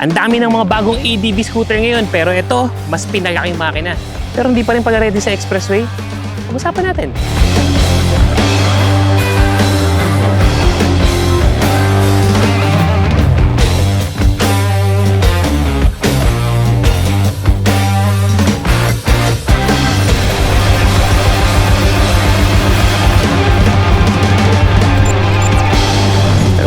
Ang dami ng mga bagong ADV scooter ngayon, pero ito, mas pinalaking makina. Pero hindi pa rin pala ready sa expressway. Pag-usapan natin.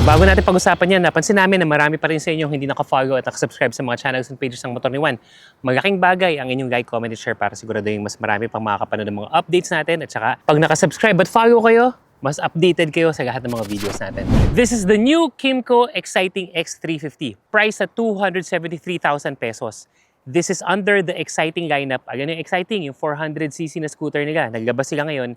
Bago natin pag-usapan yan, napansin namin na marami pa rin sa inyo hindi naka-follow at naka-subscribe sa mga channels and pages ng Motor ni Juan. Malaking bagay ang inyong like, comment, and share para siguraduhin mas marami pang makakapanood ng mga updates natin. At saka, pag naka-subscribe at follow kayo, mas updated kayo sa lahat ng mga videos natin. This is the new Kymco Exciting X350, priced at 273,000 pesos. This is under the Exciting lineup. Alam yung Exciting, yung 400cc na scooter nila. Naglabas sila ngayon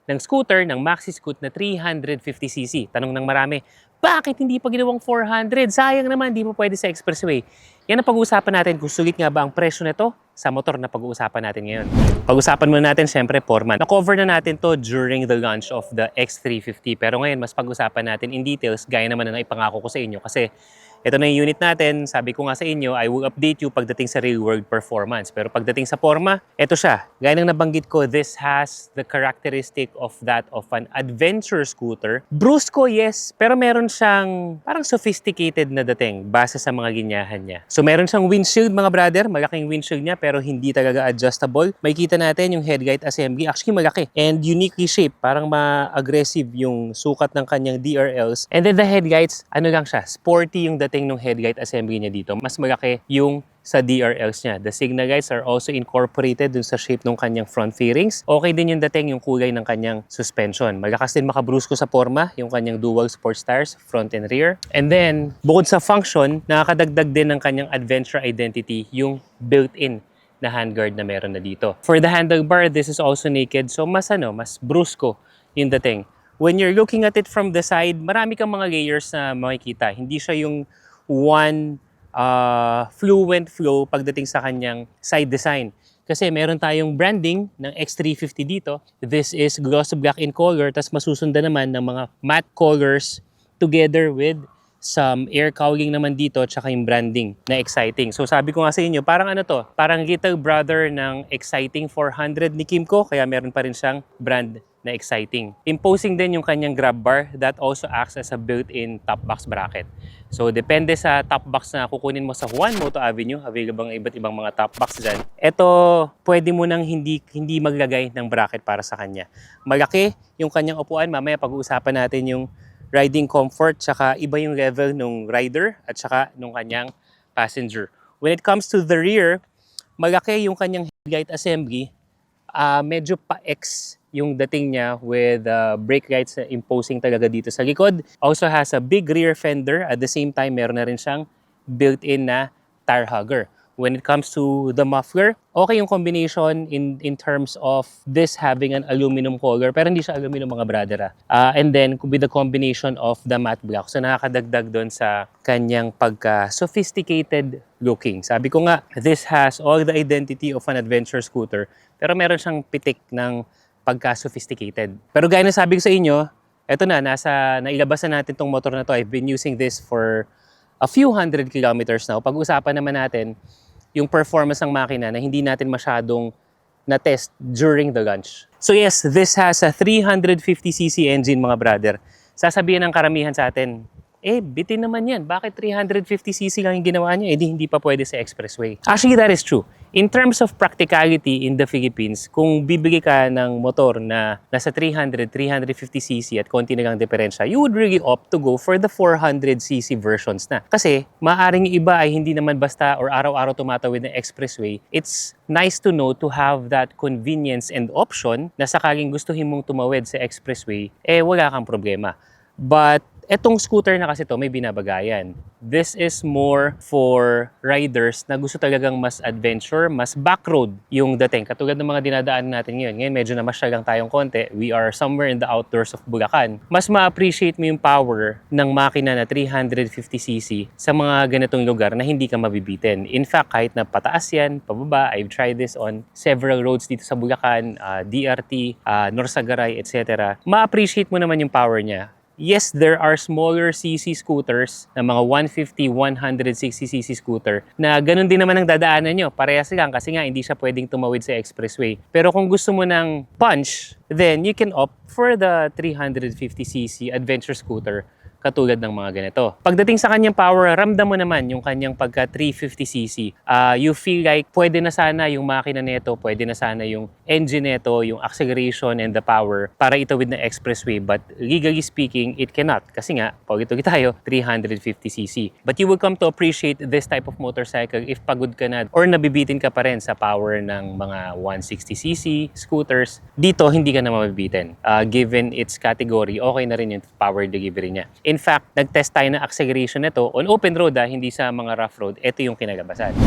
ng scooter, ng Maxi Scoot na 350cc. Tanong ng marami, bakit hindi pa ginawang 400? Sayang naman, hindi mo pwede sa expressway. Yan ang pag-uusapan natin kung sulit nga ba ang presyo nito sa motor na pag-uusapan natin ngayon. Pag-usapan muna natin siyempre Foreman. Na-cover na natin to during the launch of the X350. Pero ngayon, mas pag-usapan natin in details, gaya naman na ipangako ko sa inyo. Kasi ito na yung unit natin, sabi ko nga sa inyo, I will update you pagdating sa real-world performance. Pero pagdating sa forma, ito siya. Gaya ng nabanggit ko, this has the characteristic of that of an adventure scooter. Brusco, yes, pero meron siyang parang sophisticated na dating base sa mga ginyahan niya. So meron siyang windshield mga brother, malaking windshield niya pero hindi talaga adjustable. Makikita natin yung headlight assembly, actually malaki and uniquely shaped, parang ma-aggressive yung sukat ng kanyang DRLs. And then the headlights, ano lang siya, sporty yung dating ng headlight assembly niya dito. Mas malaki yung sa DRLs niya. The signal lights are also incorporated dun sa shape ng kanyang front fairings. Okay din yung dating yung kulay ng kanyang suspension. Malakas din makabrusco sa forma yung kanyang dual sports tires, front and rear. And then, bukod sa function, nakakadagdag din ng kanyang adventure identity yung built-in na handguard na meron na dito. For the handlebar, this is also naked. So mas brusco yung dating. When you're looking at it from the side, marami kang mga layers na makikita. Hindi siya yung one fluent flow pagdating sa kanyang side design. Kasi meron tayong branding ng X350 dito. This is gloss black in color, tas masusundan naman ng mga matte colors together with some air cowling naman dito tsaka yung branding na Exciting. So sabi ko nga sa inyo, parang ano to? Parang little brother ng Exciting 400 ni Kymco, kaya meron pa rin siyang brand na Exciting. Imposing din yung kanyang grab bar that also acts as a built-in top box bracket. So depende sa top box na kukunin mo sa Juan Moto Avenue, available ang iba't ibang mga top box dyan. Ito, pwede mo nang hindi maglagay ng bracket para sa kanya. Malaki yung kanyang upuan, mamaya pag-uusapan natin yung riding comfort, tsaka iba yung level ng rider at tsaka nung kanyang passenger. When it comes to the rear, malaki yung kanyang headlight assembly, medyo pa-X yung dating niya with brake lights imposing talaga dito sa likod. Also has a big rear fender, at the same time meron na rin siyang built-in na tire hugger. When it comes to the muffler, okay yung combination in terms of this having an aluminum color, pero hindi siya aluminum mga brother. And then with the combination of the matte black, so nakakadagdag doon sa kanyang pagka-sophisticated looking. Sabi ko nga, this has all the identity of an adventure scooter, pero meron siyang pitik ng pagka-sophisticated. Pero gaya na sabi ko sa inyo, eto na, nailabas na natin tong motor na to. I've been using this for a few hundred kilometers now. Pag-usapan naman natin yung performance ng makina na hindi natin masyadong na-test during the launch. So yes, this has a 350cc engine mga brother. Sasabihin ng karamihan sa atin, bitin naman yan. Bakit 350cc lang yung ginawa niya? Hindi pa pwede sa expressway. Actually, that is true. In terms of practicality in the Philippines, kung bibili ka ng motor na nasa 350cc at konti na lang diferensya, you would really opt to go for the 400cc versions na. Kasi, maaring iba ay hindi naman basta or araw-araw tumatawid ng expressway. It's nice to know to have that convenience and option na sakaling gustuhin mong tumawid sa expressway, wala kang problema. But etong scooter na kasi to may binabagayan. This is more for riders na gusto talagang mas adventure, mas backroad yung dating. Katulad ng mga dinadaan natin ngayon. Ngayon medyo namasyal lang tayong konti. We are somewhere in the outdoors of Bulacan. Mas ma-appreciate mo yung power ng makina na 350cc sa mga ganitong lugar na hindi ka mabibitin. In fact, kahit na pataas yan, pababa, I've tried this on several roads dito sa Bulacan, DRT, Norsagaray, etc. Ma-appreciate mo naman yung power niya. yes, there are smaller CC scooters na mga 150, 160cc scooter na ganun din naman ang dadaanan nyo. Parehas lang kasi nga hindi siya pwedeng tumawid sa expressway. Pero kung gusto mo ng punch, then you can opt for the 350cc adventure scooter katulad ng mga ganito. Pagdating sa kanyang power, ramdam mo naman yung kanyang pagka 350cc. You feel like pwede na sana yung makina nito, pwede na sana yung engine nito, yung acceleration and the power para itawid na expressway. But legally speaking, it cannot. Kasi nga, pag-itawid tayo, 350cc. But you will come to appreciate this type of motorcycle if pagod ka na or nabibitin ka pa rin sa power ng mga 160cc scooters. Dito, hindi ka na mabibitin. Given its category, okay na rin yung power delivery niya. In fact, nag-test tayo ng acceleration nito on open road, hindi sa mga rough road. Ito yung kinalabasan.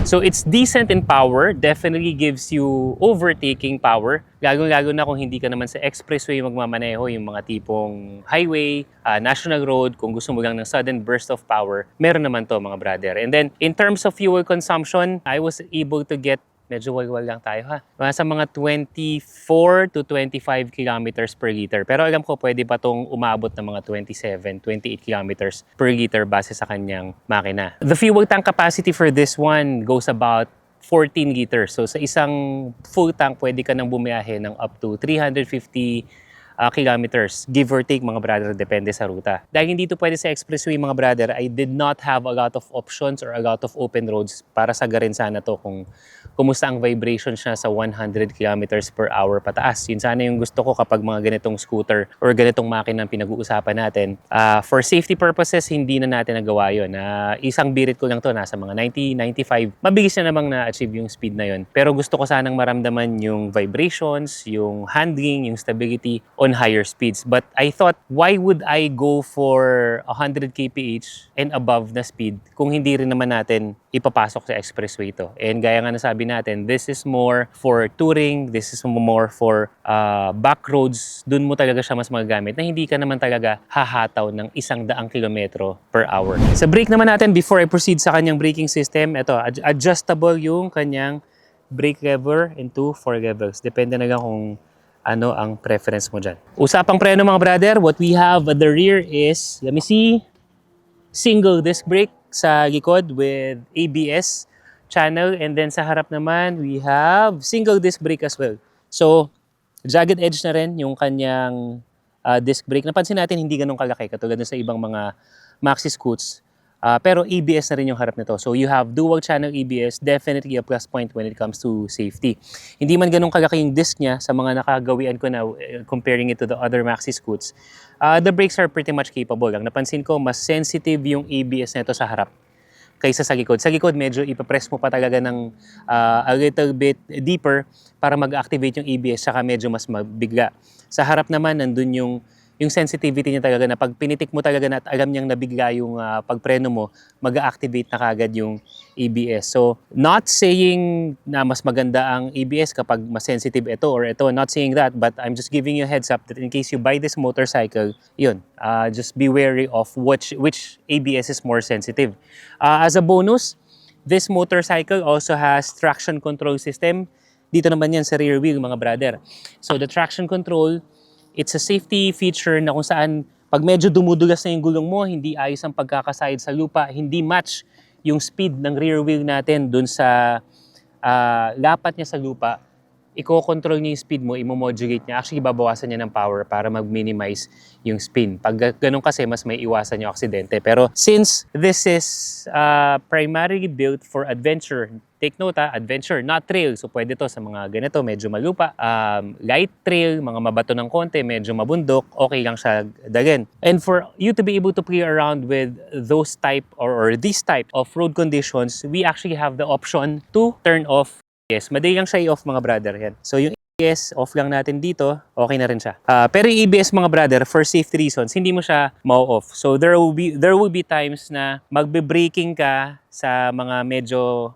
So it's decent in power, definitely gives you overtaking power. Lalo-lalo na kung hindi ka naman sa expressway magmamaneho, yung mga tipong highway, national road, kung gusto mo lang ng sudden burst of power, meron naman to mga brother. And then in terms of fuel consumption, I was able to get medyo walwal lang tayo sa mga 24 to 25 kilometers per liter. Pero alam ko pwede pa tong umabot ng mga 27, 28 kilometers per liter base sa kanyang makina. The fuel tank capacity for this one goes about 14 liters. So sa isang full tank, pwede ka nang bumiyahe ng up to 350 kilometers, give or take mga brother, depende sa ruta. Dahil hindi ito pwede sa expressway mga brother, I did not have a lot of options or a lot of open roads para sagarin sana to kung kumusta ang vibration siya sa 100 kilometers per hour pataas. Yun sana yung gusto ko kapag mga ganitong scooter or ganitong makina ang pinag-uusapan natin. For safety purposes, hindi na natin nagawa yun. Isang birit ko lang to, nasa mga 90, 95. Mabilis na namang na-achieve yung speed na yun. Pero gusto ko sanang maramdaman yung vibrations, yung handling, yung stability on higher speeds. But I thought, why would I go for 100 kph and above na speed kung hindi rin naman natin ipapasok sa expressway to? And gaya nga nasabi natin, this is more for touring, this is more for back roads. Dun mo talaga siya mas magagamit na hindi ka naman talaga hahataw ng 100 kilometro per hour. Sa brake naman natin, before I proceed sa kanyang braking system, ito, adjustable yung kanyang brake lever into 4 levels. Depende na lang kung ano ang preference mo dyan. Usapang preno mga brother, what we have at the rear is, let me see, single disc brake sa likod with ABS channel, and then sa harap naman we have single disc brake as well. So jagged edge na rin yung kanyang disc brake. Napansin natin hindi ganun kalaki katulad sa ibang mga maxi scoots. Pero ABS na rin yung harap nito. So you have dual channel ABS, definitely a plus point when it comes to safety. Hindi man ganun kalaki yung disc niya sa mga nakagawian ko na comparing it to the other maxi scoots. The brakes are pretty much capable. Ang napansin ko, mas sensitive yung ABS nito sa harap kaysa sa likod. Sa likod, medyo ipapress mo pa talaga ng a little bit deeper para mag-activate yung ABS, saka medyo mas mabigla. Sa harap naman, nandun yung sensitivity niya talaga na pag pinitik mo talaga na at alam niyang nabigla yung pagpreno mo, mag-activate na kagad yung ABS. So, not saying na mas maganda ang ABS kapag mas sensitive ito or ito, not saying that, but I'm just giving you a heads up that in case you buy this motorcycle, yun, just be wary of which ABS is more sensitive. As a bonus, this motorcycle also has traction control system. Dito naman yan sa rear wheel mga brother. So, the traction control, it's a safety feature na kung saan pag medyo dumudulas na yung gulong mo, hindi ayos ang pagkakaside sa lupa, hindi match yung speed ng rear wheel natin dun sa lapat niya sa lupa, i-control niya yung speed mo, i-modulate niya. Actually, babawasan niya ng power para mag-minimize yung spin. Pag ganun kasi, mas may iwasan yung aksidente. Pero since this is primarily built for adventure, take note adventure, not trail. So pwede to sa mga ganito, medyo malupa, light trail, mga mabato ng konti, medyo mabundok, okay lang siya dalhin. And for you to be able to play around with those type or this type of road conditions, we actually have the option to turn off. Yes, madali lang siya i-off mga brother yan. So yung ABS, off lang natin dito, okay na rin siya. Pero yung ABS mga brother, for safety reasons, hindi mo siya ma-off. So there will be times na magbe-braking ka sa mga medyo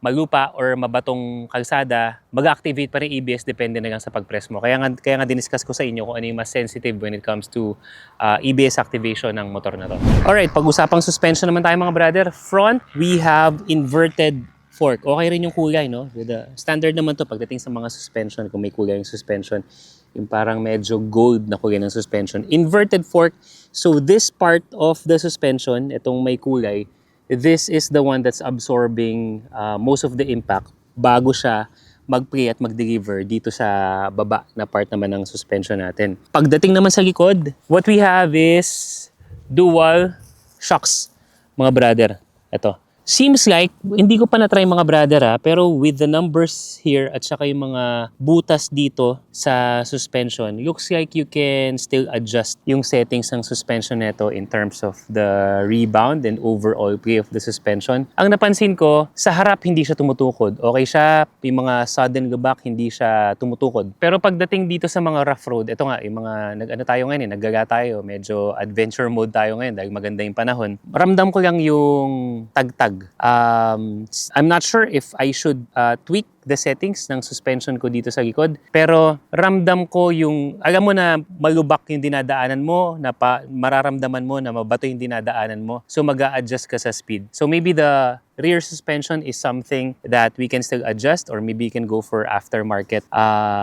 malupa or mabatong kalsada, mag-activate pa rin ABS depende na lang sa pag-press mo. Kaya nga diniscuss ko sa inyo kung ano yung mas sensitive when it comes to ABS activation ng motor na to. Alright, pag-usapang suspension naman tayo mga brother. Front, we have inverted fork. Okay rin yung kulay, no? Standard naman to pagdating sa mga suspension, kung may kulay yung suspension. Yung parang medyo gold na kulay ng suspension. Inverted fork. So this part of the suspension, itong may kulay, this is the one that's absorbing most of the impact bago siya mag-play at mag-deliver dito sa baba na part naman ng suspension natin. Pagdating naman sa likod, what we have is dual shocks, mga brother. Ito. Seems like, hindi ko pa na-try mga brother pero with the numbers here at saka yung mga butas dito sa suspension, looks like you can still adjust yung settings ng suspension nito in terms of the rebound and overall play of the suspension. Ang napansin ko, sa harap hindi siya tumutukod. Okay siya, yung mga sudden gabak hindi siya tumutukod. Pero pagdating dito sa mga rough road, ito nga, yung mga tayo ngayon, naggaga tayo, medyo adventure mode tayo ngayon dahil maganda yung panahon. Ramdam ko lang yung tagtag. I'm not sure if I should tweak the settings ng suspension ko dito sa likod. Pero ramdam ko yung, alam mo na malubak yung dinadaanan mo, na mararamdaman mo na mabato yung dinadaanan mo. So mag-a-adjust ka sa speed. So maybe the rear suspension is something that we can still adjust or maybe you can go for aftermarket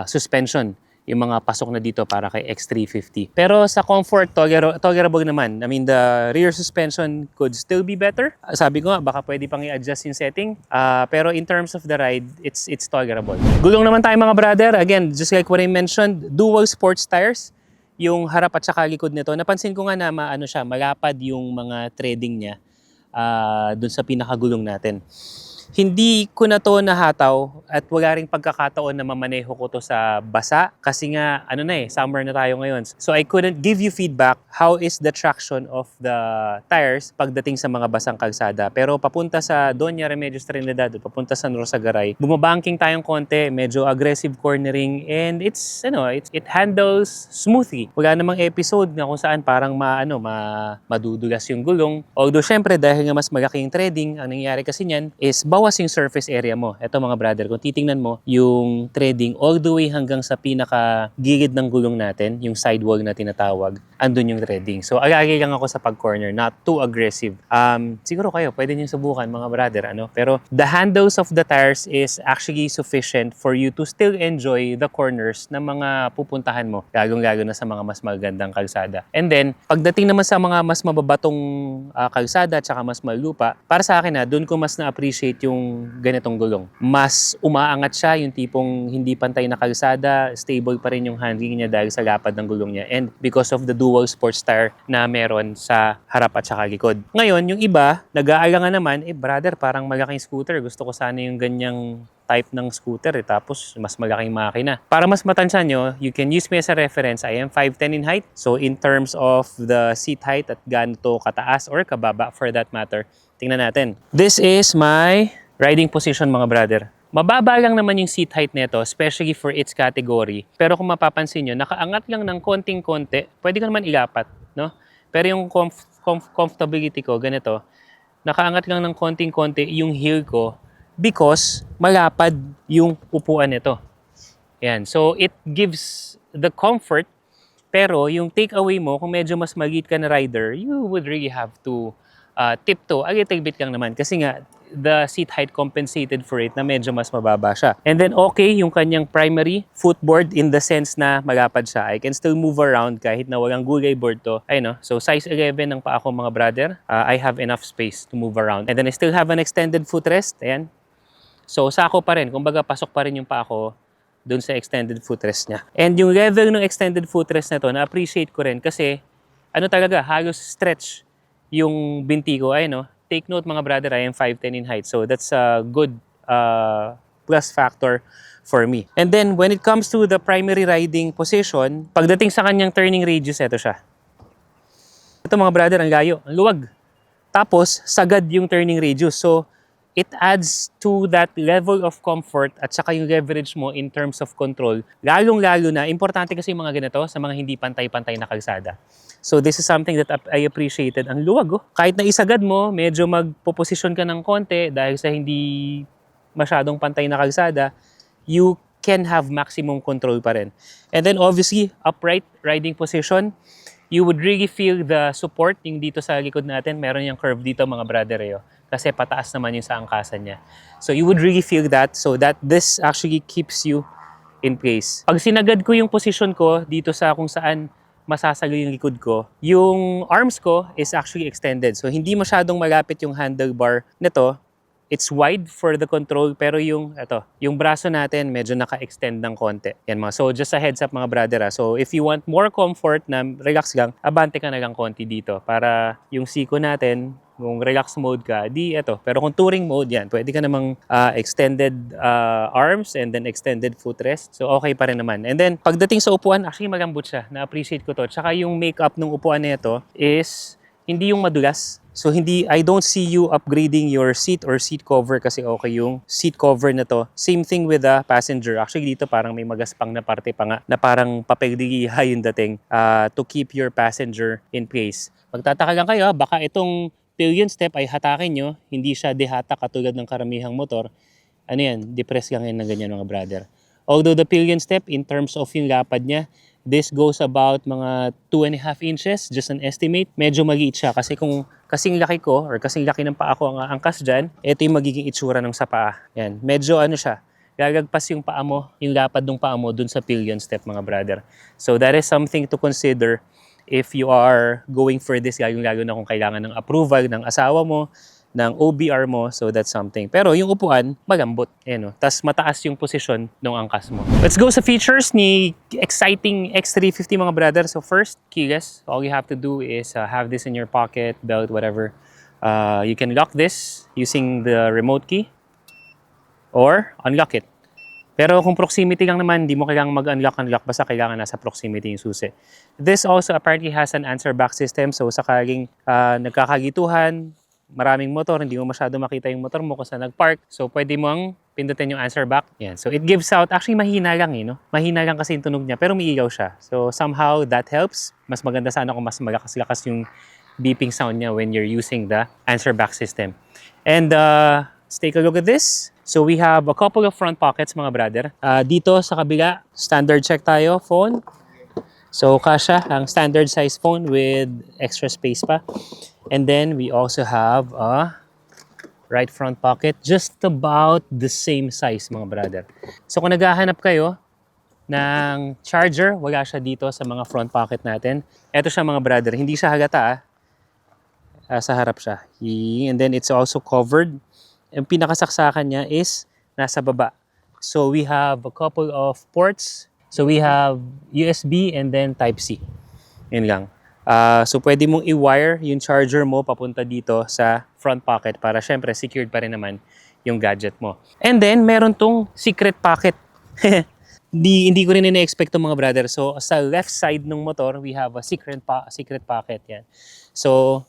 suspension. Yung mga pasok na dito para kay X350. Pero sa comfort, tolerable naman. I mean, the rear suspension could still be better. Sabi ko nga, baka pwede pang i-adjust yung setting. Pero in terms of the ride, it's tolerable. Gulong naman tayo mga brother. Again, just like what I mentioned, dual sports tires. Yung harap at saka likod nito. Napansin ko nga na malapad yung mga treading niya dun sa pinakagulong natin. Hindi ko na to nahataw at wala ring pagkakataon na mamaneho ko to sa basa kasi nga summer na tayo ngayon. So I couldn't give you feedback how is the traction of the tires pagdating sa mga basang kalsada. Pero papunta sa Doña Remedios Trinidad, papunta sa Norsagaray, bumabanking tayong konti, medyo aggressive cornering and it handles smoothly. Wala namang episode na kung saan parang madudulas yung gulong. Although syempre dahil nga mas malaki yung treading, ang nangyayari kasi niyan is bawas yung surface area mo. Ito mga brother, kung titingnan mo, yung treading all the way hanggang sa pinaka-gilid ng gulong natin, yung sidewall na tinatawag, andun yung treading. So, agagay lang ako sa pag-corner, not too aggressive. Siguro kayo, pwede nyo subukan mga brother, Pero the handles of the tires is actually sufficient for you to still enjoy the corners na mga pupuntahan mo, lalo na sa mga mas magandang kalsada. And then, pagdating naman sa mga mas mababatong kalsada at saka mas malupa, para sa akin doon ko mas na-appreciate yung ganitong gulong. Mas umaangat siya, yung tipong hindi pantay na kalsada, stable pa rin yung handling niya dahil sa lapad ng gulong niya. And because of the dual sports tire na meron sa harap at saka likod. Ngayon, yung iba, nag-aalangan naman, brother, parang malaking scooter. Gusto ko sana yung ganyang type ng scooter tapos mas malaking makina. Para mas matansyan nyo, you can use me as a reference. I am 5'10" in height. So in terms of the seat height at ganito kataas or kababa for that matter, tingnan natin. This is my riding position mga brother. Mababa lang naman yung seat height nito, especially for its category. Pero kung mapapansin nyo, nakaangat lang ng konting-konti. Pwede ka naman ilapat, no? Pero yung comfortability ko, ganito, nakaangat lang ng konting-konti yung heel ko because malapad yung upuan nito. Yan. So, it gives the comfort, pero yung takeaway mo, kung medyo mas maliit ka na rider, you would really have to tiptoe. A little bit lang naman. Kasi nga, the seat height compensated for it na medyo mas mababa siya. And then, okay, yung kanyang primary footboard in the sense na malapad siya. I can still move around kahit na walang gulay board to. Ayun, no? So, size 11 ng paa ko mga brother. I have enough space to move around. And then, I still have an extended footrest. Ayan. So, sako pa rin. Kumbaga, pasok pa rin yung paa ko dun sa extended footrest niya. And yung level ng extended footrest na to, na-appreciate ko rin kasi talaga, halos stretch yung binti ko. Ay, no? Take note mga brother, I am 5'10" in height. So, that's a good plus factor for me. And then, when it comes to the primary riding position, pagdating sa kanyang turning radius, ito siya. Ito mga brother, ang layo, ang luwag. Tapos, sagad yung turning radius. So, it adds to that level of comfort at saka yung leverage mo in terms of control. Lalong-lalo na, importante kasi yung mga ganito sa mga hindi pantay-pantay na kalsada. So this is something that I appreciated. Ang luwag, oh. Kahit na isagad mo, medyo magpo-posisyon ka ng konti dahil sa hindi masyadong pantay na kalsada, you can have maximum control pa rin. And then obviously, upright riding position, you would really feel the support yung dito sa likod natin. Meron yung curve dito mga brother kasi pataas naman yung sa angkasan niya. So you would really feel that, so that this actually keeps you in place. Pag sinagad ko yung position ko dito sa kung saan masasalo yung likod ko, yung arms ko is actually extended. So hindi masyadong malapit yung handlebar nito. It's wide for the control, pero yung braso natin medyo naka-extend ng konti. Yan mga. So just a heads up mga brother. So if you want more comfort na relax lang, abante ka na lang konti dito para yung siko natin, kung relax mode ka, Pero kung touring mode yan, pwede ka namang extended arms and then extended footrest. So okay pa rin naman. And then pagdating sa upuan, actually malambot siya. Na-appreciate ko to. Tsaka yung makeup ng upuan nito is hindi yung madulas. So I don't see you upgrading your seat or seat cover kasi okay yung seat cover na to. Same thing with the passenger. Actually dito parang may magaspang na parte pa nga na parang papel-digiha yung dating to keep your passenger in place. Magtataka lang kayo, baka itong pillion step ay hatakin nyo, hindi siya dehata katulad ng karamihang motor. Ano yan, depress lang yan ng ganyan mga brother. Although the pillion step in terms of yung lapad niya, this goes about mga 2.5 inches, just an estimate. Medyo maliit siya kasi kung kasing laki ko or kasing laki ng paa ko ang angkas dyan, ito yung magiging itsura ng sa paa. Yan, medyo siya, gagagpas yung paa mo, yung lapad ng paa mo dun sa pillion step mga brother. So that is something to consider if you are going for this, lalo na kung kailangan ng approval ng asawa mo, ng OBR mo, so that's something. Pero yung upuan, malambot. Tas mataas yung posisyon ng angkas mo. Let's go sa features ni exciting X350 mga brother. So first, keyless. All you have to do is have this in your pocket, belt, whatever. You can lock this using the remote key or unlock it. Pero kung proximity lang naman, hindi mo kailangang mag-unlock, basta kailangan nasa proximity yung susi. This also apparently has an answer back system. So sakaling nagkakagituhan, maraming motor, hindi mo masyado makita yung motor mo kung saan nag-park. So, pwede mong pindutin yung answer back. Yan. So, it gives out, actually mahina lang no? Mahina lang kasi yung tunog niya, pero may ilaw siya. So, somehow that helps. Mas maganda sana kung mas malakas-lakas yung beeping sound niya when you're using the answer back system. And let's take a look at this. So, we have a couple of front pockets mga brother. Dito sa kabila, standard check tayo, phone. So, kasha ang standard size phone with extra space pa. And then we also have a right front pocket, just about the same size mga brother. So kung naghahanap kayo ng charger, wala siya dito sa mga front pocket natin. Ito siya mga brother, hindi siya halata sa harap siya. And then it's also covered. Yung pinakasaksakan niya is nasa baba. So we have a couple of ports. So we have USB and then Type-C. Yun lang. So pwede mong i-wire yung charger mo papunta dito sa front pocket para syempre secured pa rin naman yung gadget mo. And then meron tong secret pocket. Hindi ko rin ina-expect tong mga brother. So sa left side ng motor, we have a secret pocket yan. So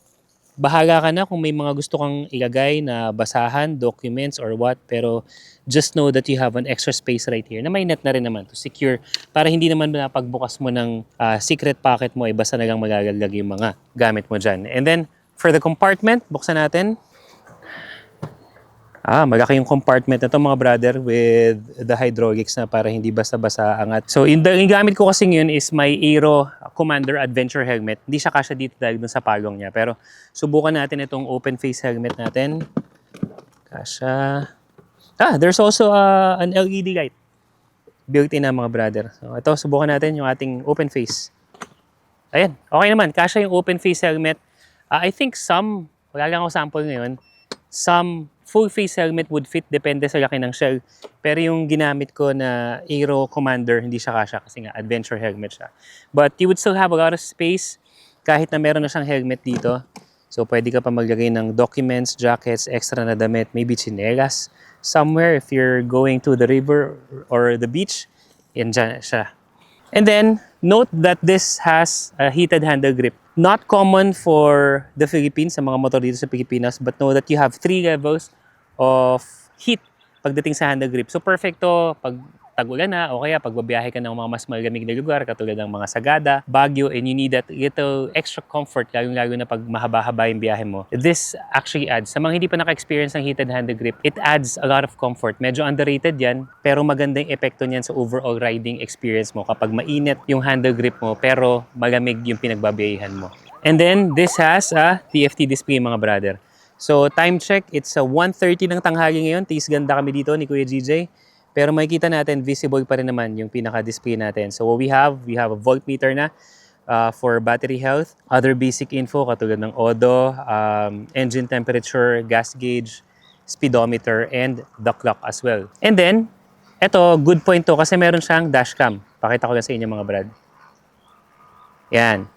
bahala ka na kung may mga gusto kang ilagay na basahan, documents or what, pero just know that you have an extra space right here na may net na rin naman to secure para hindi naman na pagbukas mo ng secret pocket mo ay basta na lang magagalaglag yung mga gamit mo dyan. And then for the compartment, buksan natin. Malaki yung compartment na to mga brother with the hydraulics na para hindi basta-basa angat. So yung gamit ko kasi yun is my Aero Commander Adventure helmet. Hindi siya kasya dito dahil dun sa palong niya. Pero subukan natin itong open face helmet natin. Kasya. There's also an LED light. Built-in na mga brother. So ito, subukan natin yung ating open face. Ayan, okay naman. Kasya yung open face helmet. I think wala lang ako sample ngayon, some full face helmet would fit, depende sa laki ng shell. Pero yung ginamit ko na Aero Commander, hindi siya kasya kasi nga adventure helmet siya. But you would still have a lot of space kahit na meron na siyang helmet dito. So pwede ka pa maglagay ng documents, jackets, extra na damit, maybe chinelas. Somewhere if you're going to the river or the beach, yan dyan siya. And then, note that this has a heated handle grip. Not common for the Philippines, sa mga motor dito sa Pilipinas, but know that you have 3 levels of heat pagdating sa handle grip. So perfect to pag tag-ulan na o kaya pagbabiyahe ka ng mga mas malamig na lugar katulad ng mga Sagada, Baguio, and you need that little extra comfort lalo na pag mahaba-haba yung biyahe mo. This actually adds, sa mga hindi pa naka-experience ng heated handle grip, it adds a lot of comfort. Medyo underrated yan, pero magandang epekto niyan sa overall riding experience mo kapag mainit yung handle grip mo pero malamig yung pinagbabiyahan mo. And then, this has a TFT display mga brother. So, time check, it's 1:30 ng tanghali ngayon. Tis ganda kami dito ni Kuya GJ. Pero makikita natin, visible pa rin naman yung pinaka-display natin. So what we have a voltmeter na for battery health, other basic info katulad ng odo, engine temperature, gas gauge, speedometer, and the clock as well. And then, eto, good point to kasi meron siyang dashcam. Pakita ko lang sa inyo mga brad. Yan.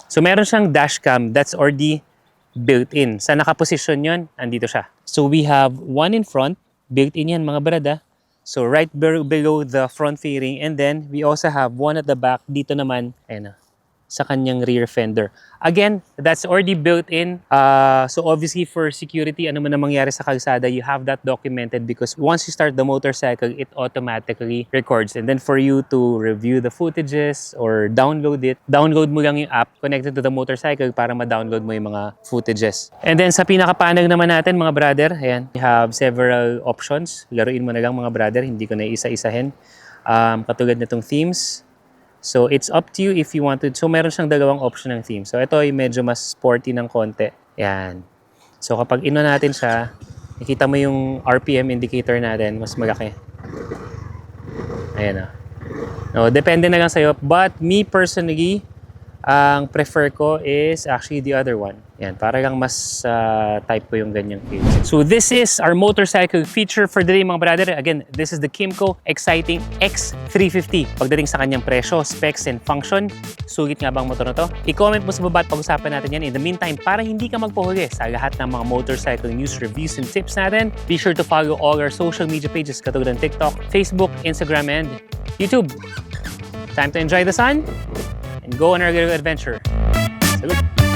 So meron siyang dashcam that's already built-in. Sa nakaposisyon yun, andito siya. So we have one in front, built-in yan mga brad ah. So right below the front fairing, and then we also have one at the back dito naman, ayan, sa kanyang rear fender. Again, that's already built in. So obviously for security, ano man ang mangyari sa kalsada, you have that documented because once you start the motorcycle, it automatically records. And then for you to review the footages or download it, download mo lang yung app connected to the motorcycle para ma-download mo yung mga footages. And then sa pinakapanel naman natin mga brother, ayan, we have several options. Laruin mo na lang mga brother, hindi ko na isa-isahin. Katulad nitong themes. So, it's up to you if you wanted. So, meron siyang dalawang option ng theme. So, ito ay medyo mas sporty ng konti. Yan. So, kapag ino natin siya, nakita mo yung RPM indicator natin, mas malaki. Ayan na. No, depende na lang sa'yo. But, me personally, ang prefer ko is actually the other one. Yan, para lang mas type ko yung ganyang case. So this is our motorcycle feature for the day mga brother. Again, this is the Kymco Exciting X350. Pagdating sa kanyang presyo, specs, and function, sulit nga bang motor na to? I-comment mo sa baba at pag-usapan natin yan. In the meantime, para hindi ka magpahuli sa lahat ng mga motorcycle news, reviews, and tips natin, be sure to follow all our social media pages katulad ng TikTok, Facebook, Instagram, and YouTube. Time to enjoy the sun and go on our little adventure. Salute!